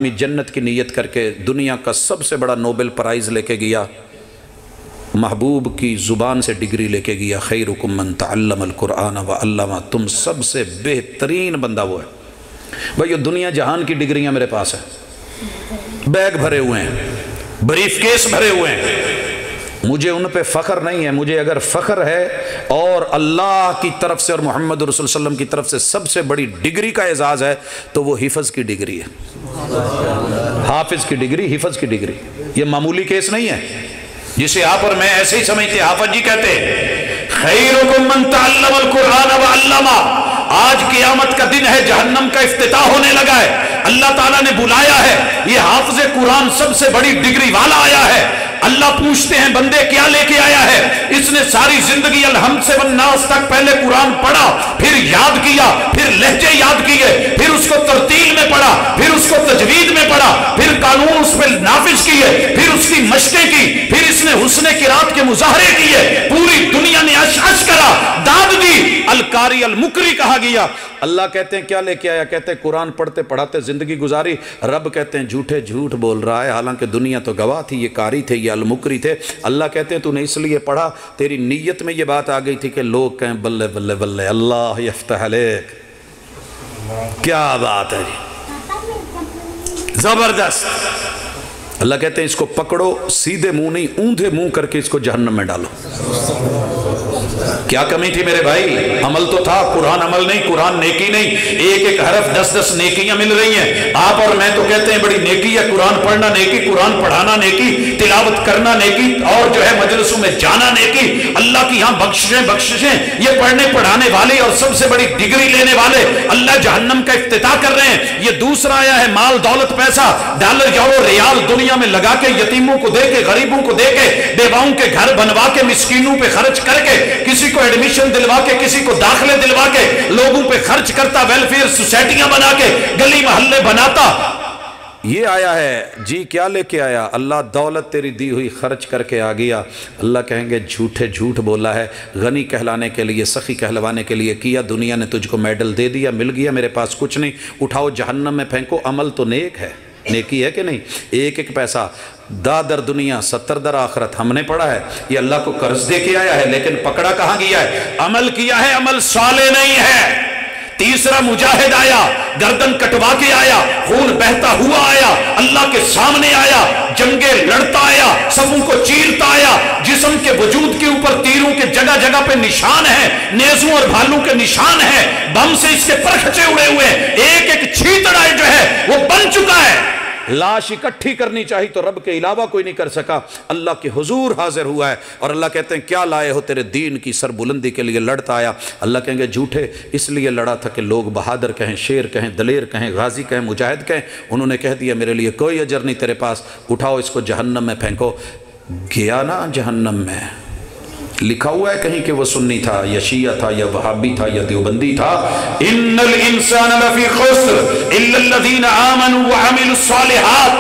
जन्नत की नीयत करके दुनिया का सबसे बड़ा नोबेल प्राइज़ लेके गया, महबूब की ज़ुबान से डिग्री लेके गया, खैरुकुम मन तअल्लमल कुरआन व अल्लमा, तुम सबसे बेहतरीन बंदा वो है। भाई ये दुनिया जहान की डिग्रियां मेरे पास है, बैग भरे हुए हैं, ब्रीफकेस भरे हुए हैं, मुझे उन पे फ़ख्र नहीं है। मुझे अगर फ़ख्र है और अल्लाह की तरफ से और मोहम्मद रसूल सल्लल्लाहु अलैहि वसल्लम की तरफ से सबसे बड़ी डिग्री का एजाज़ है तो वो हिफ़्ज़ की डिग्री है, हाफिज़ की डिग्री, हिफ़्ज़ की डिग्री। ये मामूली केस नहीं है जिसे आप और मैं ऐसे ही समझते। हाफिज़ जी कहते हैं खैरुकुम मन तअल्लमल कुरआन व अल्लमा। आज क़यामत का दिन है, जहन्नम का इफ्तिताह होने लगा है, अल्लाह ताला ने बुलाया है, ये हाफिज़ कुरान सबसे बड़ी डिग्री वाला आया है। अल्लाह पूछते हैं बंदे क्या लेके आया है? इसने सारी जिंदगी अलहम्द से वन्नास तक पहले कुरान पढ़ा, फिर याद किया, फिर लहजे याद किए, फिर उसको तरतील में पढ़ा, फिर उसको तजवीद में पढ़ा, फिर कानून उस पर नाफिज किए, फिर उसकी मशक़ें की, फिर इसने हुस्ने किरात के मुजाहरे किए, पूरी दुनिया ने अश करा, दाद दी, अलकारी अलमुकरी कहा गया। अल्लाह कहते हैं क्या लेके आया? कहते हैं कुरान पढ़ते पढ़ाते जिंदगी गुजारी। रब कहते हैं झूठ बोल रहा है, हालांकि दुनिया तो गवाह थी, ये कारी थे, ये अलमुकरी थे। अल्लाह कहते हैं तूने इसलिए पढ़ा, तेरी नीयत में ये बात आ गई थी कि लोग कहें बल्ले बल्ले बल्ले अल्लाह यफ्तह अलैक। क्या बात है जी, जबरदस्त। अल्लाह कहते हैं इसको पकड़ो, सीधे मुंह नहीं ऊंधे मुंह करके इसको जहन्नम में डालो। क्या कमी थी मेरे भाई? अमल तो था, कुरान अमल नहीं, कुरान नेकी नहीं, एक एक हरफ 10-10 नेकियां मिल रही हैं। आप और मैं तो कहते हैं बड़ी नेकी है, कुरान पढ़ना नेकी, कुरान पढ़ाना नेकी, तिलावत करना नेकी, और जो है मजलिसों में जाना नेकी। अल्लाह की यहाँ बख्शिशें ये पढ़ने पढ़ाने वाले और सबसे बड़ी डिग्री लेने वाले अल्लाह जहन्नम का इफ्तिताह कर रहे हैं। ये दूसरा आया है माल दौलत पैसा, डॉलर यूरो रियाल दुनिया में लगा के, यतीमों को दे के, गरीबों को दे के, बेवाओं के घर बनवा के, मिस्कीनों पे खर्च करके, किसी को एडमिशन दिलवा के, किसी को दाखिले दिलवा के, लोगों पे खर्च करता, वेलफेयर सोसाइटियां बना के, गली मोहल्ले बनाता। ये आया है जी, क्या लेके आया? अल्लाह दौलत तेरी दी हुई खर्च करके आ गया। अल्लाह कहेंगे झूठ बोला है, गनी कहलाने के लिए, सखी कहलवाने के लिए किया, दुनिया ने तुझको मेडल दे दिया, मिल गया, मेरे पास कुछ नहीं, उठाओ जहन्नम में फेंको। अमल तो नेक है, नेकी है कि नहीं? एक एक पैसा दादर दुनिया 70 दर आखरत, हमने पढ़ा है। ये अल्लाह को कर्ज दे के आया है, लेकिन पकड़ा कहाँ गया है? अमल किया है, अमल साले नहीं है। तीसरा मुजाहिद आया, गर्दन कटवा के आया, खून बहता हुआ आया, अल्लाह के सामने आया, जंगे लड़ता आया, सबों को चीरता आया, जिस्म के वजूद के ऊपर तीरों के जगह जगह पे निशान है, नेज़ों और भालू के निशान है, बम से इसके परखचे उड़े हुए, एक एक छींतड़ा जो है वो बन चुका है। लाश इकट्ठी करनी चाहिए तो रब के अलावा कोई नहीं कर सका, अल्लाह के हुजूर हाजिर हुआ है। और अल्लाह कहते हैं क्या लाए हो? तेरे दीन की सरबुलंदी के लिए लड़ता आया। अल्लाह कहेंगे झूठे, इसलिए लड़ा था कि लोग बहादुर कहें, शेर कहें, दलेर कहें, गाजी कहें, मुजाहिद कहें। उन्होंने कह दिया मेरे लिए कोई अजर नहीं तेरे पास, उठाओ इसको जहन्नम में फेंको। गया ना जहन्नम में, लिखा हुआ है कहीं कि वो सुन्नी था या शिया था या वहाबी था या देवबंदी था। इन्नल इंसान लफी खुस्र इल्लल्लज़ीना आमनू व अमिलुस सालिहात।